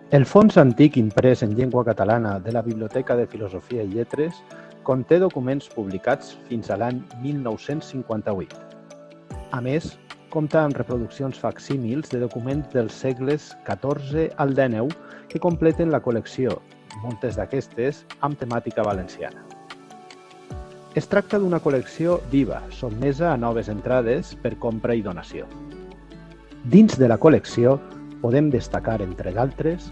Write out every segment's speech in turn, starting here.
El fons antic imprès en llengua catalana de la Biblioteca de Filosofia i Lletres conté documents publicats fins a l'any 1958. A més, compta amb reproduccions facsímils de documents dels segles XIV al XIX que completen la col·lecció, moltes d'aquestes amb temàtica valenciana. Es tracta d'una col·lecció viva, sotmesa a noves entrades per compra i donació. Dins de la col·lecció podem destacar, entre d'altres,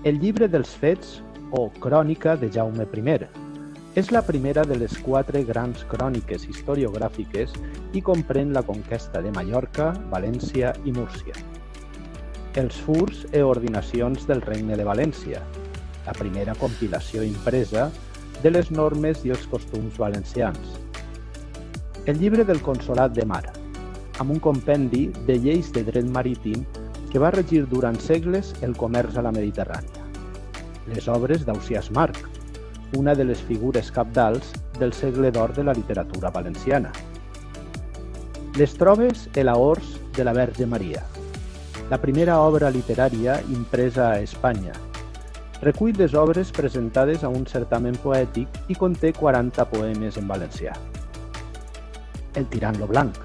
el llibre dels fets o crònica de Jaume I. És la primera de les 4 grans cròniques historiogràfiques i comprèn la conquesta de Mallorca, València i Múrcia. Els furs i ordinacions del Regne de València, la primera compilació impresa de les normes i els costums valencians. El llibre del Consolat de Mar, amb un compendi de lleis de dret marítim que va regir durant segles el comerç a la Mediterrània. Les obres d'Ausiàs March, una de les figures cabdals del segle d'or de la literatura valenciana. Les trobes i lahors de la Verge Maria, la primera obra literària impresa a Espanya. Recull les obres presentades a un certamen poètic i conté 40 poemes en valencià. El tirant lo blanc,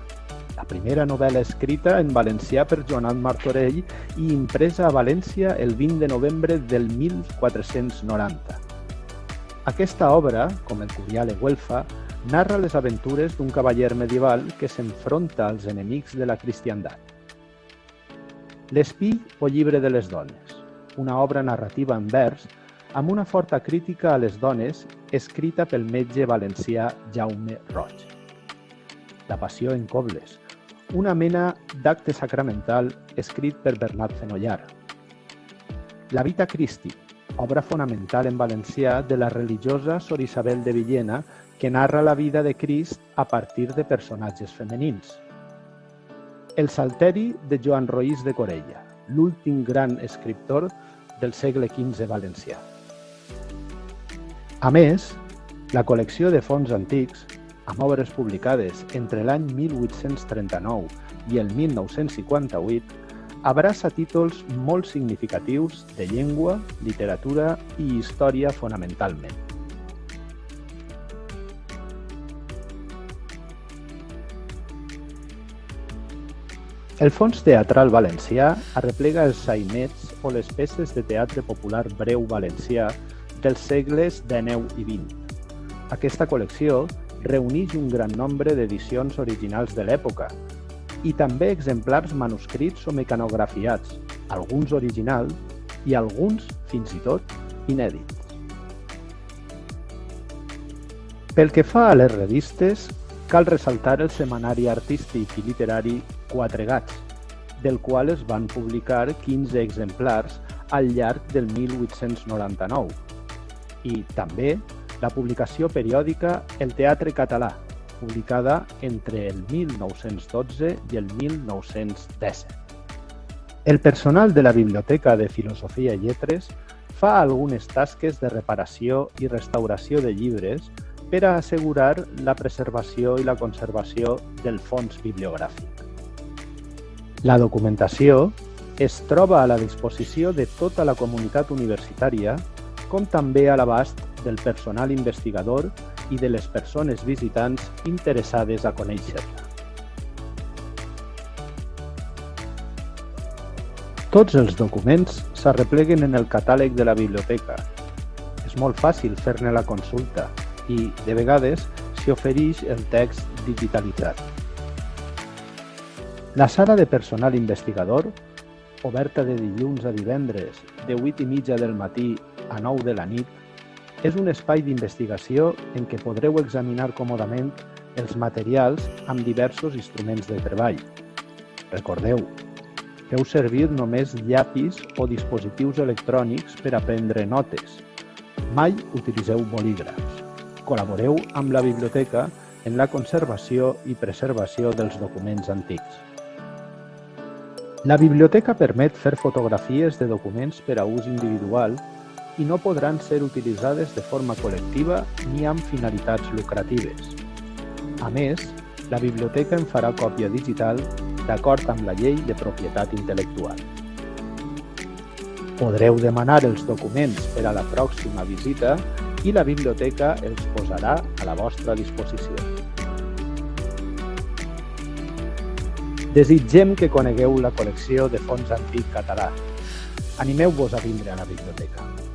la primera novel·la escrita en valencià per Joanot Martorell i impresa a València el 20 de novembre del 1490. Aquesta obra, com el Curial de Güelfa, narra les aventures d'un cavaller medieval que s'enfronta als enemics de la cristiandat. L'Espill o llibre de les dones, una obra narrativa en vers amb una forta crítica a les dones escrita pel metge valencià Jaume Roig. La Passió en cobles, una mena d'acte sacramental escrit per Bernat Fenollar. La Vita Christi, obra fonamental en valencià de la religiosa Sor Isabel de Villena que narra la vida de Crist a partir de personatges femenins. El Salteri de Joan Roís de Corella, l'últim gran escriptor del segle XV valencià. A més, la col·lecció de fons antics, amb obres publicades entre l'any 1839 i el 1958, abraça títols molt significatius de llengua, literatura i història fonamentalment. El fons teatral valencià arreplega els sainets o les peces de teatre popular breu valencià dels segles XIX i XX. Aquesta col·lecció reuneix un gran nombre d'edicions originals de l'època i també exemplars manuscrits o mecanografiats, alguns originals i alguns, fins i tot, inèdits. Pel que fa a les revistes, cal ressaltar el setmanari artístic i literari Quatre Gats, del qual es van publicar 15 exemplars al llarg del 1899, i també la publicació periòdica El Teatre Català, publicada entre el 1912 i el 1917. El personal de la Biblioteca de Filosofia i Lletres fa algunes tasques de reparació i restauració de llibres per a assegurar la preservació i la conservació del fons bibliogràfic. La documentació es troba a la disposició de tota la comunitat universitària, com també a l'abast del personal investigador i de les persones visitants interessades a conèixer-la. Tots els documents s'arrepleguen en el catàleg de la biblioteca. És molt fàcil fer-ne la consulta i, de vegades, s'hi ofereix el text digitalitzat. La sala de personal investigador, oberta de dilluns a divendres, de 8:30 del matí a 9 de la nit, és un espai d'investigació en què podreu examinar còmodament els materials amb diversos instruments de treball. Recordeu, feu servir només llapis o dispositius electrònics per a prendre notes. Mai utilitzeu bolígrafs. Col·laboreu amb la biblioteca en la conservació i preservació dels documents antics. La biblioteca permet fer fotografies de documents per a ús individual i no podran ser utilitzades de forma col·lectiva ni amb finalitats lucratives. A més, la biblioteca en farà còpia digital d'acord amb la llei de propietat intel·lectual. Podreu demanar els documents per a la pròxima visita i la biblioteca els posarà a la vostra disposició. Desitgem que conegueu la col·lecció de fons antic català. Animeu-vos a vindre a la biblioteca.